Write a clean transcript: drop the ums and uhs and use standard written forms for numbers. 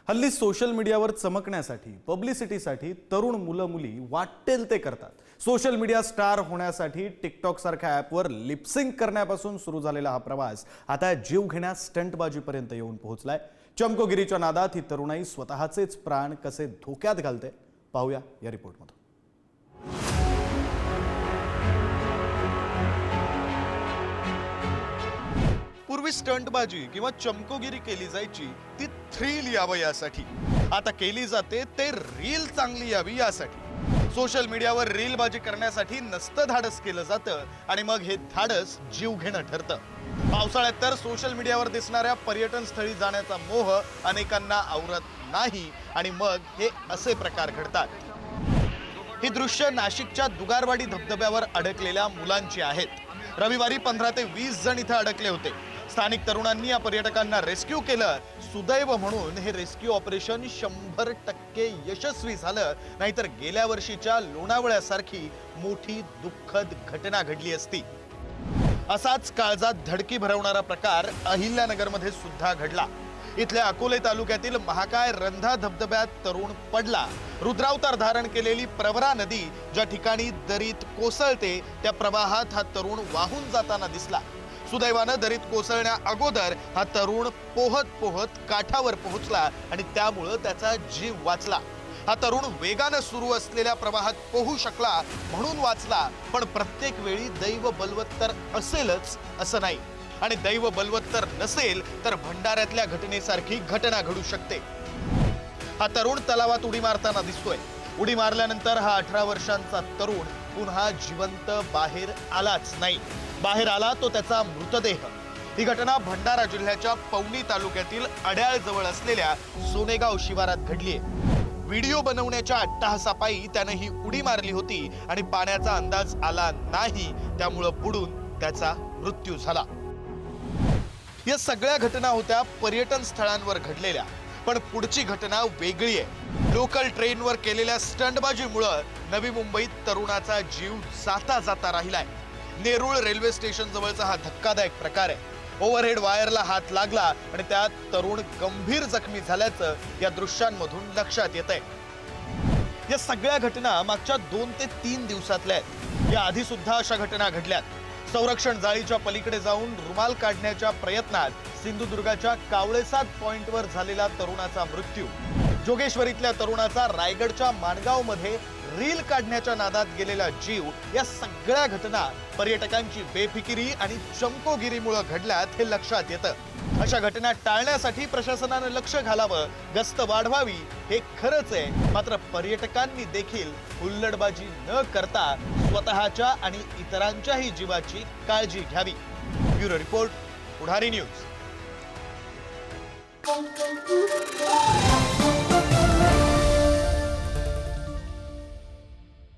हल्ली सोशल मीडियावर चमकण्यासाठी पब्लिसिटीसाठी तरुण मुलं मुली वाटेल ते करतात। सोशल मीडिया स्टार होण्यासाठी टिकटॉक सारख्या ॲपवर लिपसिंग करण्यापासून सुरू झालेला हा प्रवास आता जीवघेण्या स्टंटबाजीपर्यंत येऊन पोहोचलाय। चमकोगिरीच्या नादात ही तरुणाई स्वतःचेच प्राण कसे धोक्यात घालते पाहूया या रिपोर्टमध्ये। पूर्वी स्टंटबाजी किंवा चमकोगिरी केली जायची ती थ्रिल यावं यासाठी, आता केली जाते ते रील चांगली यावी यासाठी। सोशल मीडियावर रीलबाजी करण्यासाठी नसतं धाडस केलं जातं आणि मग हे धाडस जीव घेणं ठरतं। पावसाळ्यात तर सोशल मीडियावर दिसणाऱ्या पर्यटन स्थळी जाण्याचा मोह अनेकांना आवरत नाही आणि मग हे असे प्रकार घडतात। ही दृश्य नाशिकच्या दुगारवाडी धबधब्यावर अडकलेल्या मुलांची आहेत। रविवारी 15 ते 20 जण इथे अडकले होते। स्थानिक तरुणांनी या पर्यटकांना रेस्क्यू केलं। सुदैव म्हणून हे रेस्क्यू ऑपरेशन 100% यशस्वी झालं, नाहीतर गेल्या वर्षीच्या लोणावळ्यासारखी मोठी दुःखद घटना घडली असती। असाच काळजात धडकी भरवणारा प्रकार अहिल्यानगरमध्ये सुद्धा घडला। इथल्या अकोले तालुक्यातील महाकाय रंधा धबधब्यात तरुण पडला। रुद्रावतार धारण केलेली प्रवरा नदी ज्या ठिकाणी दरीत कोसळते त्या प्रवाहात हा तरुण वाहून जाताना दिसला। सुदैवानं दरीत कोसळण्या अगोदर हा तरुण पोहत पोहत काठावर पोहोचला आणि त्यामुळे त्याचा जीव वाचला। हा तरुण वेगानं सुरू असलेल्या प्रवाहात पोहू शकला म्हणून वाचला, पण प्रत्येक वेळी दैव बलवत्तर असेलच असं नाही, आणि दैव बलवत्तर नसेल तर भंडाऱ्यातल्या घटनेसारखी घटना घडू शकते। हा तरुण तलावात उडी मारताना दिसतोय। उडी मारल्यानंतर हा 18 वर्षांचा तरुण पुन्हा जिवंत बाहेर आलाच नाही। बाहेर आला तो त्याचा मृतदेह। ही घटना भंडारा जिल्ह्याच्या पवनी तालुक्यातील अड्याळ जवळ असलेल्या सोनेगाव शिवारात घडलीय। व्हिडिओ बनवण्याच्या अट्टाहासापायी त्याने ही उडी मारली होती आणि पाण्याचा अंदाज आला नाही, त्यामुळे बुडून त्याचा मृत्यू झाला। या सगळ्या घटना होत्या पर्यटन स्थळांवर घडलेल्या, पण पुढची घटना वेगळी आहे। लोकल ट्रेनवर केलेल्या स्टंटबाजीमुळे नवी मुंबईत तरुणाचा जीव जाता जाता राहिलाय। नेरूळ रेल्वे स्टेशन जवळचा हा धक्कादायक प्रकार आहे। ओव्हरहेड वायरला हात लागला आणि त्यात तरुण गंभीर जखमी झाल्याचं या दृश्यांमधून लक्षात येतंय। या सगळ्या घटना मागच्या 2 ते 3 दिवसातल्या आहेत। या आधी सुद्धा अशा घटना घडल्यात। संरक्षण जाळीच्या पलीकडे जाऊन रुमाल काढण्याच्या प्रयत्नात सिंधुदुर्गाच्या कावळेसाद पॉइंटवर झालेला तरुणाचा मृत्यू, जोगेश्वरीतल्या तरुणाचा रायगडच्या माणगावमध्ये रील काढण्याच्या नादात गेलेला जीव, या सगळ्या घटना पर्यटकांची बेफिकिरी आणि चमकोगिरीमुळे घडल्यात हे लक्षात येतं। अशा घटना टाळण्यासाठी प्रशासनानं लक्ष घालावं, गस्त वाढवावी हे खरंच आहे, मात्र पर्यटकांनी देखील हुल्लडबाजी न करता स्वतःच्या आणि इतरांच्याही जीवाची काळजी घ्यावी। ब्युरो रिपोर्ट, पुढारी न्यूज।